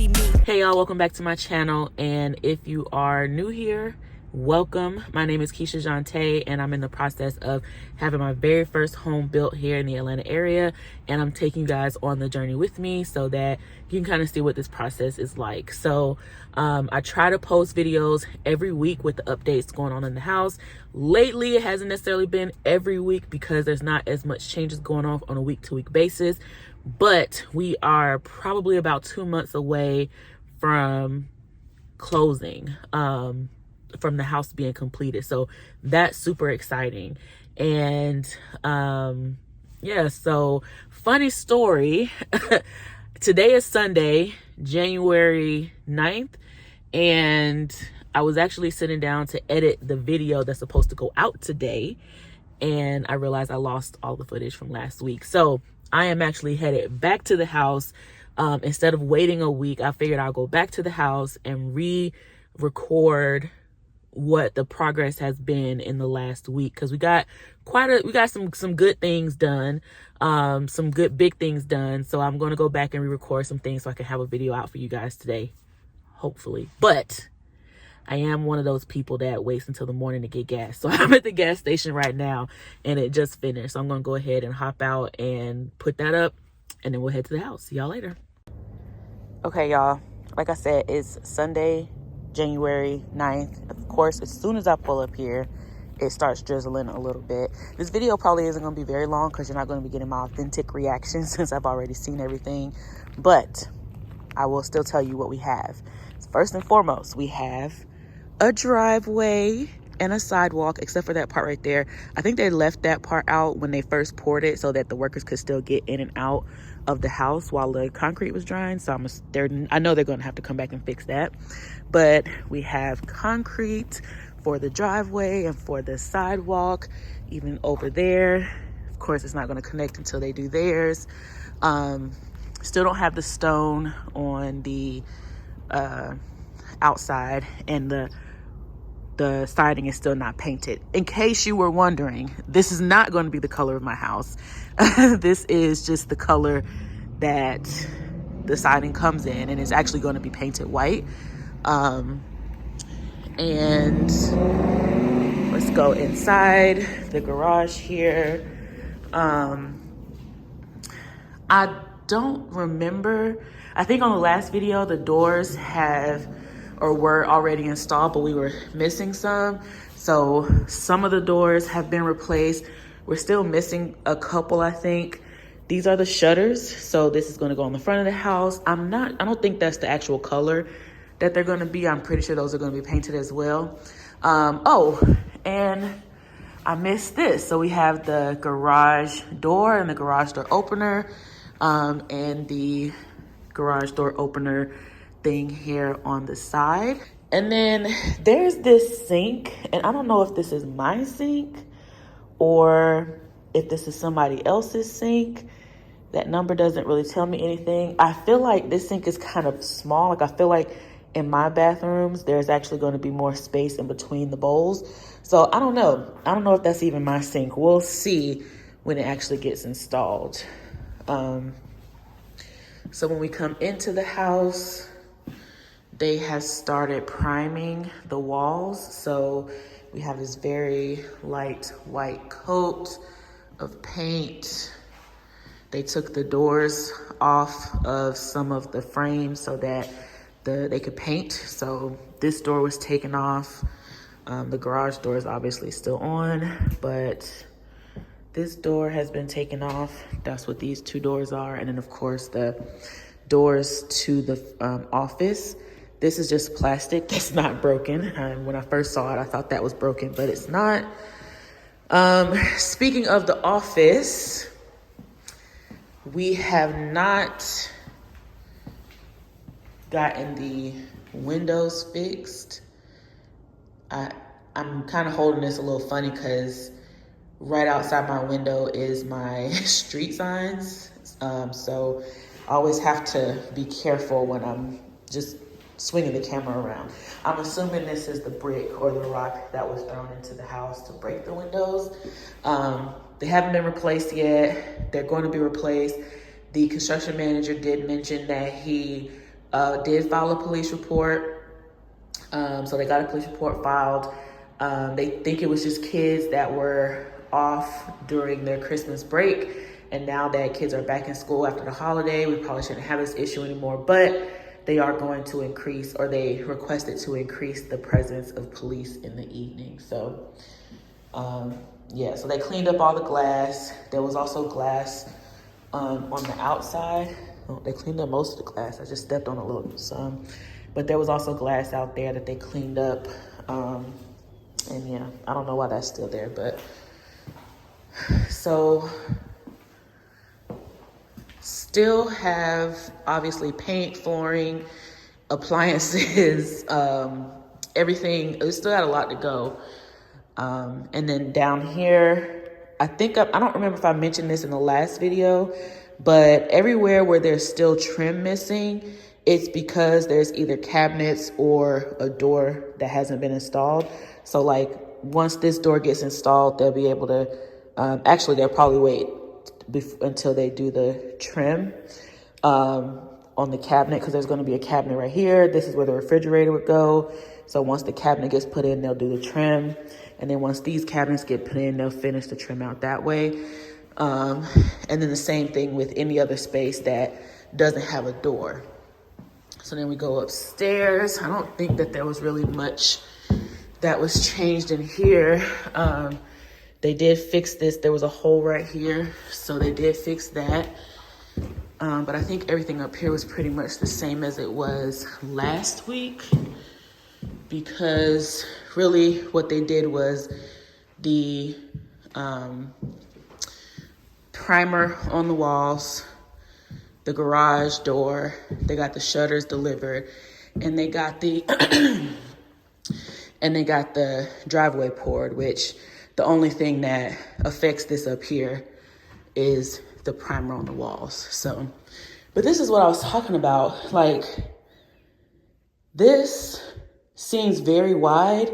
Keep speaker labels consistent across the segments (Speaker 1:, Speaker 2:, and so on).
Speaker 1: see me.
Speaker 2: Hey y'all, welcome back to my channel. And if you are new here, welcome. My name is Keisha Jante, and I'm in the process of having my very first home built here in the Atlanta area. And I'm taking you guys on the journey with me so that you can kind of see what this process is like. So I try to post videos every week with the updates going on in the house. Lately, it hasn't necessarily been every week because there's not as much changes going on a week-to-week basis. But we are probably about 2 months away from closing, from the house being completed. So that's super exciting. And yeah, so funny story. Today is Sunday, January 9th, and I was actually sitting down to edit the video that's supposed to go out today, and I realized I lost all the footage from last week. So I am actually headed back to the house. Instead of waiting a week, I figured I'll go back to the house and re-record what the progress has been in the last week, because we got some good things done, some good big things done. So I'm going to go back and re-record some things so I can have a video out for you guys today, hopefully. But I am one of those people that waits until the morning to get gas. So I'm at the gas station right now and it just finished. So I'm going to go ahead and hop out and put that up, and then we'll head to the house. See y'all later. Okay, y'all. Like I said, it's Sunday, January 9th. Of course, as soon as I pull up here, it starts drizzling a little bit. This video probably isn't going to be very long because you're not going to be getting my authentic reaction since I've already seen everything. But I will still tell you what we have. First and foremost, we have a driveway and a sidewalk, except for that part right there. I think they left that part out when they first poured it so that the workers could still get in and out of the house while the concrete was drying. So I know they're going to have to come back and fix that. But we have concrete for the driveway and for the sidewalk, even over there. Of course, it's not going to connect until they do theirs. Still don't have the stone on the outside, and the siding is still not painted. In case you were wondering, this is not going to be the color of my house. This is just the color that the siding comes in, and it's actually going to be painted white. And let's go inside the garage here. I don't remember. I think on the last video, the doors were already installed, but we were missing some. So some of the doors have been replaced. We're still missing a couple, I think. These are the shutters. So this is going to go on the front of the house. I don't think that's the actual color that they're going to be. I'm pretty sure those are going to be painted as well. Oh, and I missed this. So we have the garage door and the garage door opener, and the garage door opener thing here on the side. And then there's this sink, and I don't know if this is my sink or if this is somebody else's sink. That number doesn't really tell me anything. I feel like this sink is kind of small. Like, I feel like in my bathrooms, there's actually going to be more space in between the bowls. So I don't know. I don't know if that's even my sink. We'll see when it actually gets installed. So when we come into the house, they have started priming the walls. So we have this very light white coat of paint. They took the doors off of some of the frames so that they could paint. So this door was taken off. The garage door is obviously still on, but this door has been taken off. That's what these two doors are. And then of course the doors to the office. This is just plastic that's not broken. When I first saw it, I thought that was broken, but it's not. Speaking of the office, we have not gotten the windows fixed. I'm kind of holding this a little funny because right outside my window is my street signs. So I always have to be careful when I'm just swinging the camera around. I'm assuming this is the brick or the rock that was thrown into the house to break the windows. They haven't been replaced yet. They're going to be replaced. The construction manager did mention that he did file a police report. So they got a police report filed. They think it was just kids that were off during their Christmas break. And now that kids are back in school after the holiday, we probably shouldn't have this issue anymore. But they are going to increase, or they requested to increase the presence of police in the evening. So, yeah, so they cleaned up all the glass. There was also glass on the outside. Oh, they cleaned up most of the glass. I just stepped on a little some. But there was also glass out there that they cleaned up. And yeah, I don't know why that's still there, but so still have obviously paint, flooring, appliances, everything. We still got a lot to go. And then down here, I don't remember if I mentioned this in the last video, but everywhere where there's still trim missing, it's because there's either cabinets or a door that hasn't been installed. So like once this door gets installed, they'll be able to, actually they'll probably wait until they do the trim on the cabinet, because there's going to be a cabinet right here. This is where the refrigerator would go. So once the cabinet gets put in, they'll do the trim. And then once these cabinets get put in, they'll finish the trim out that way. And then the same thing with any other space that doesn't have a door. So then we go upstairs. I don't think that there was really much that was changed in here. They did fix this. There was a hole right here, so they did fix that. But I think everything up here was pretty much the same as it was last week, because really what they did was the primer on the walls, the garage door, they got the shutters delivered, and they got the and they got the driveway poured, which the only thing that affects this up here is the primer on the walls. So, but this is what I was talking about. Like, this seems very wide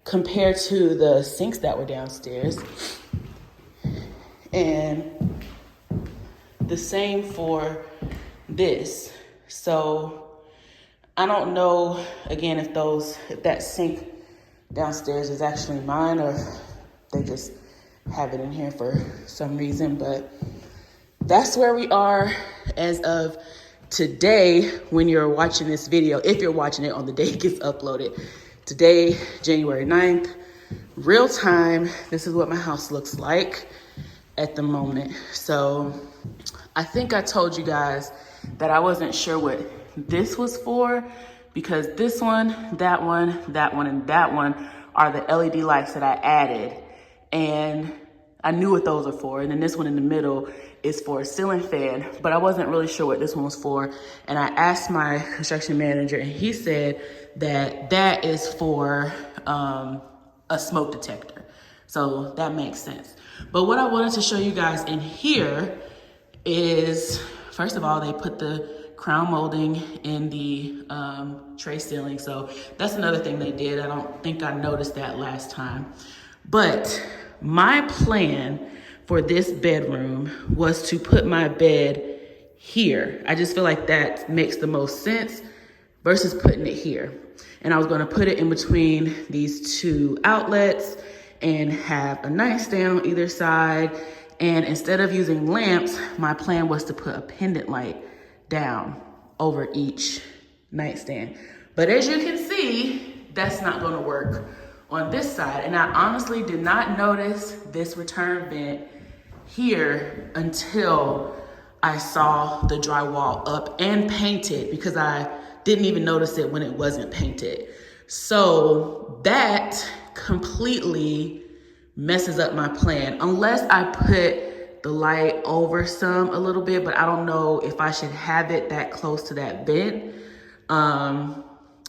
Speaker 2: compared to the sinks that were downstairs. And the same for this. So I don't know, again, if that sink downstairs is actually mine, or if they just have it in here for some reason. But that's where we are as of today when you're watching this video, if you're watching it on the day it gets uploaded. Today, January 9th, real time, this is what my house looks like at the moment. So I think I told you guys that I wasn't sure what this was for, because this one, that one, that one, and that one are the LED lights that I added. And I knew what those are for. And then this one in the middle is for a ceiling fan, but I wasn't really sure what this one was for. And I asked my construction manager, and he said that that is for a smoke detector. So that makes sense. But what I wanted to show you guys in here is, first of all, they put the crown molding in the tray ceiling. So that's another thing they did. I don't think I noticed that last time. But my plan for this bedroom was to put my bed here. I just feel like that makes the most sense versus putting it here. And I was gonna put it in between these two outlets and have a nightstand on either side. And instead of using lamps, my plan was to put a pendant light down over each nightstand. But as you can see, that's not gonna work on this side. And I honestly did not notice this return vent here until I saw the drywall up and painted, because I didn't even notice it when it wasn't painted. So that completely messes up my plan, unless I put the light over some a little bit, but I don't know if I should have it that close to that vent.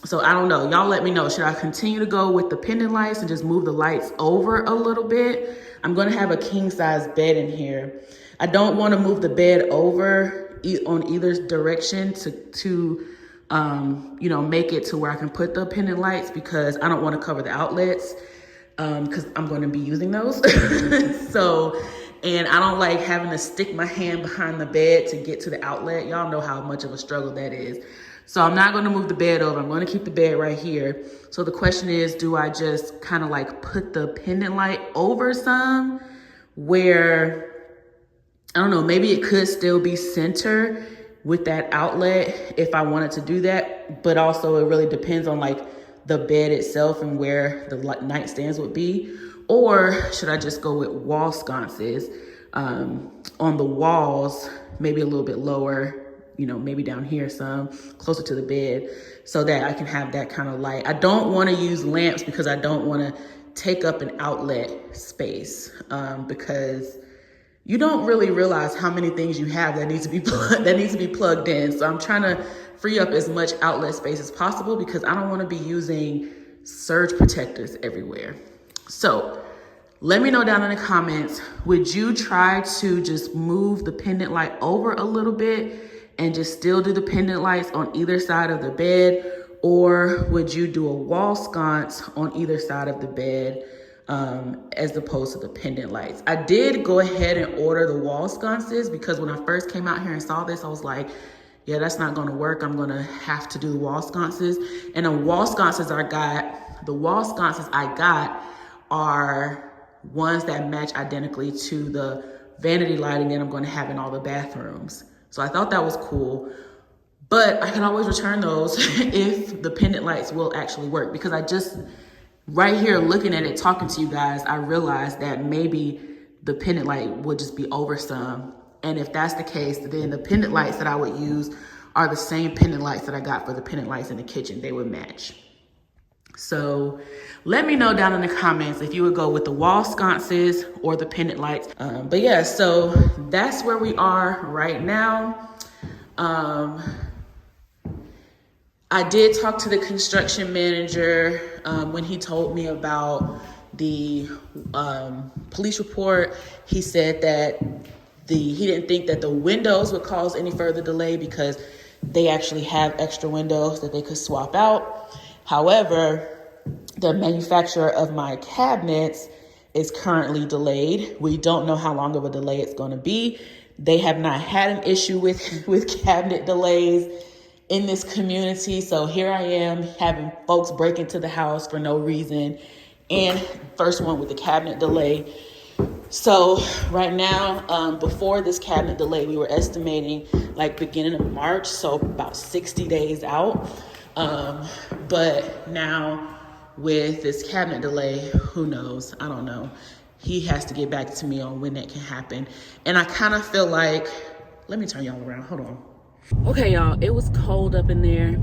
Speaker 2: So I don't know, y'all let me know. Should I continue to go with the pendant lights and just move the lights over a little bit? I'm gonna have a king size bed in here. I don't wanna move the bed over on either direction to make it to where I can put the pendant lights, because I don't wanna cover the outlets, because I'm gonna be using those. So, and I don't like having to stick my hand behind the bed to get to the outlet. Y'all know how much of a struggle that is. So I'm not going to move the bed over. I'm going to keep the bed right here. So the question is, do I just kind of like put the pendant light over some where, I don't know, maybe it could still be center with that outlet if I wanted to do that. But also it really depends on like the bed itself and where the nightstands would be. Or should I just go with wall sconces on the walls, maybe a little bit lower, you know, maybe down here some, closer to the bed, so that I can have that kind of light. I don't want to use lamps because I don't want to take up an outlet space, because you don't really realize how many things you have that needs to be plugged in. So I'm trying to free up as much outlet space as possible because I don't want to be using surge protectors everywhere. So let me know down in the comments, would you try to just move the pendant light over a little bit and just still do the pendant lights on either side of the bed? Or would you do a wall sconce on either side of the bed as opposed to the pendant lights? I did go ahead and order the wall sconces because when I first came out here and saw this, I was like, yeah, that's not gonna work. I'm gonna have to do the wall sconces. And the wall sconces I got are ones that match identically to the vanity lighting that I'm gonna have in all the bathrooms. So I thought that was cool, but I can always return those if the pendant lights will actually work, because I just, right here looking at it, talking to you guys, I realized that maybe the pendant light would just be over some. And if that's the case, then the pendant lights that I would use are the same pendant lights that I got for the pendant lights in the kitchen. They would match. So let me know down in the comments if you would go with the wall sconces or the pendant lights. But yeah, so that's where we are right now. I did talk to the construction manager when he told me about the police report. He said that he didn't think that the windows would cause any further delay because they actually have extra windows that they could swap out. However, the manufacturer of my cabinets is currently delayed. We don't know how long of a delay it's going to be. They have not had an issue with cabinet delays in this community. So here I am having folks break into the house for no reason, and first one with the cabinet delay. So right now, before this cabinet delay, we were estimating like beginning of March, so about 60 days out. But now with this cabinet delay, who knows? I don't know. He has to get back to me on when that can happen. And I kind of feel like, let me turn y'all around, hold on. Okay, y'all, it was cold up in there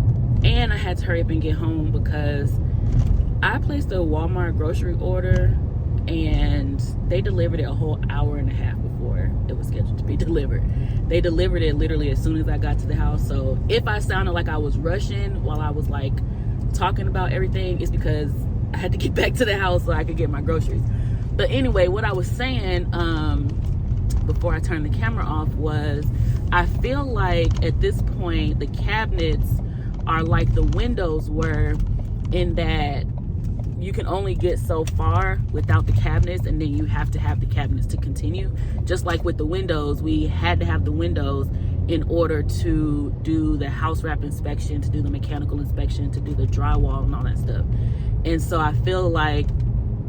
Speaker 2: and I had to hurry up and get home because I placed a Walmart grocery order and they delivered it a whole hour and a half before it was scheduled to be delivered. They delivered it literally as soon as I got to the house. So if I sounded like I was rushing while I was like talking about everything, it's because I had to get back to the house so I could get my groceries. But anyway, what I was saying before I turned the camera off was, I feel like at this point the cabinets are like the windows were, in that you can only get so far without the cabinets, and then you have to have the cabinets to continue. Just like with the windows, we had to have the windows in order to do the house wrap inspection, to do the mechanical inspection, to do the drywall and all that stuff. And so I feel like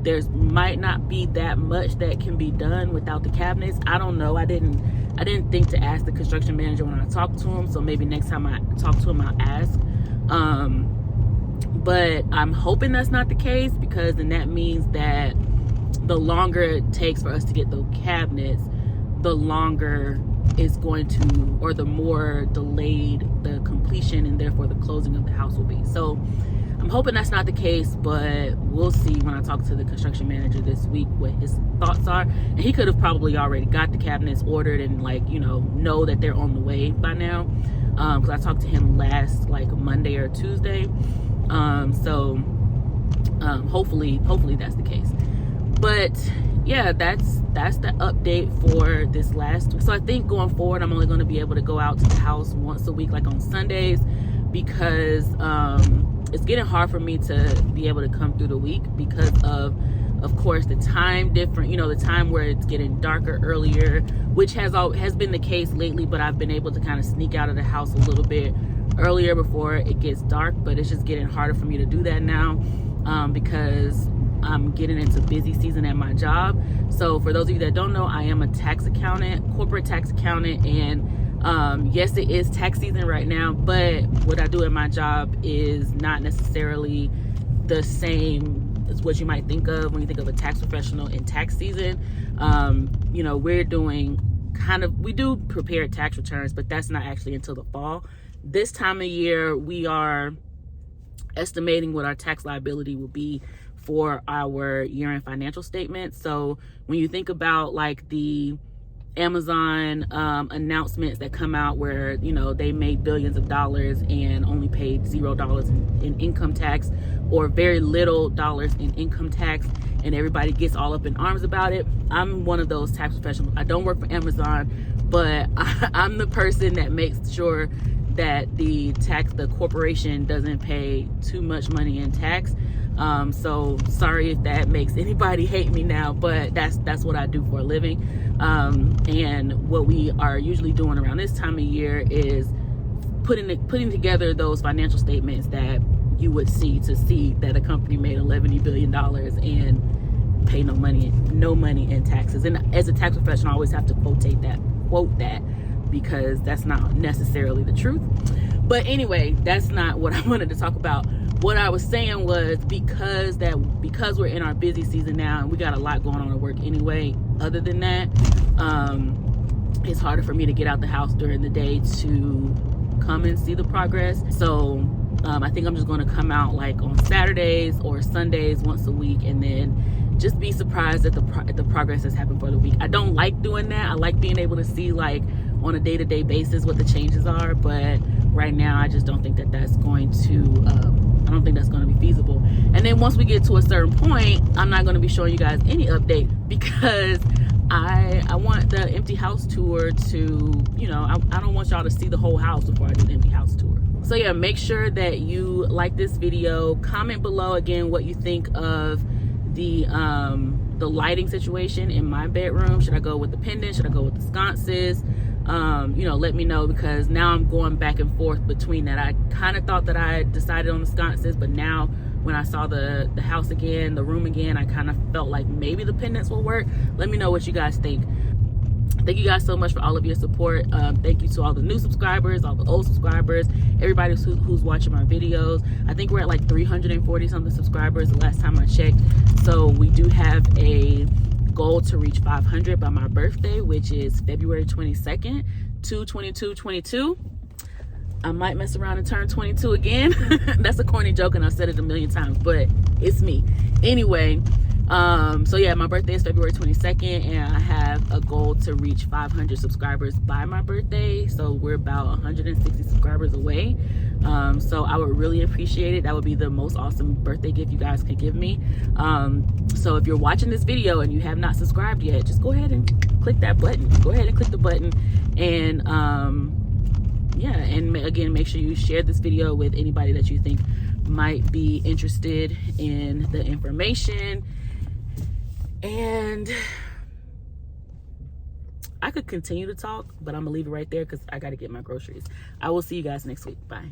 Speaker 2: there's might not be that much that can be done without the cabinets. I don't know. I didn't think to ask the construction manager when I talked to him, so maybe next time I talk to him I'll ask. But I'm hoping that's not the case, because then that means that the longer it takes for us to get the cabinets, the longer it's going to, or the more delayed the completion and therefore the closing of the house will be. So I'm hoping that's not the case, but we'll see when I talk to the construction manager this week what his thoughts are. And he could have probably already got the cabinets ordered and know that they're on the way by now. Because I talked to him last Monday or Tuesday. Hopefully that's the case. But yeah, that's the update for this last week. So I think going forward, I'm only going to be able to go out to the house once a week, like on Sundays, because it's getting hard for me to be able to come through the week because of course, the time different, the time where it's getting darker earlier, which has been the case lately, but I've been able to kind of sneak out of the house a little bit earlier before it gets dark, but it's just getting harder for me to do that now because I'm getting into busy season at my job. So for those of you that don't know, I am a tax accountant, corporate tax accountant, and yes, it is tax season right now, but what I do at my job is not necessarily the same as what you might think of when you think of a tax professional in tax season. You know, we're doing we do prepare tax returns, but that's not actually until the fall. This time of year, we are estimating what our tax liability will be for our year-end financial statement. So when you think about like the Amazon announcements that come out where, you know, they made billions of dollars and only paid $0 in income tax, or very little dollars in income tax, and everybody gets all up in arms about it. I'm one of those tax professionals. I don't work for Amazon, but I'm the person that makes sure that the corporation doesn't pay too much money in tax. So sorry if that makes anybody hate me now, but that's what I do for a living. And what we are usually doing around this time of year is putting together those financial statements that you would see that a company made $11 billion and pay no money in taxes. And as a tax professional, I always have to quote that because that's not necessarily the truth. But anyway, that's not what I wanted to talk about. What I was saying was because we're in our busy season now and we got a lot going on at work anyway, other than that, it's harder for me to get out the house during the day to come and see the progress. So I think I'm just going to come out like on Saturdays or Sundays once a week, and then just be surprised at the progress that's happened for the week. I don't like doing that. I like being able to see like on a day-to-day basis what the changes are, but right now I just don't think that's going to I don't think that's going to be feasible. And then once we get to a certain point, I'm not going to be showing you guys any update because I want the empty house tour to, you know, I don't want y'all to see the whole house before I do the empty house tour. So yeah, make sure that you like this video. Comment below again what you think of the lighting situation in my bedroom. Should I go with the pendant? Should I go with the sconces? You know, let me know, because now I'm going back and forth between that. I kind of thought that I decided on the sconces, but now when I saw the house again, the room again, I kind of felt like maybe the pendants will work. Let me know what you guys think. Thank you guys so much for all of your support. Thank you to all the new subscribers, all the old subscribers, everybody who's watching my videos. I think we're at like 340 something subscribers the last time I checked. So we do have a goal to reach 500 by my birthday, which is February 22nd, 2/22/22. I might mess around and turn 22 again. That's a corny joke and I've said it a million times, but it's me. Anyway, so yeah, my birthday is February 22nd and I have a goal to reach 500 subscribers by my birthday. So we're about 160 subscribers away. So I would really appreciate it. That would be the most awesome birthday gift you guys could give me. So if you're watching this video and you have not subscribed yet, just go ahead and click that button. Go ahead and click the button, and yeah, and again, make sure you share this video with anybody that you think might be interested in the information. And I could continue to talk, but I'm gonna leave it right there because I gotta get my groceries. I will see you guys next week. Bye.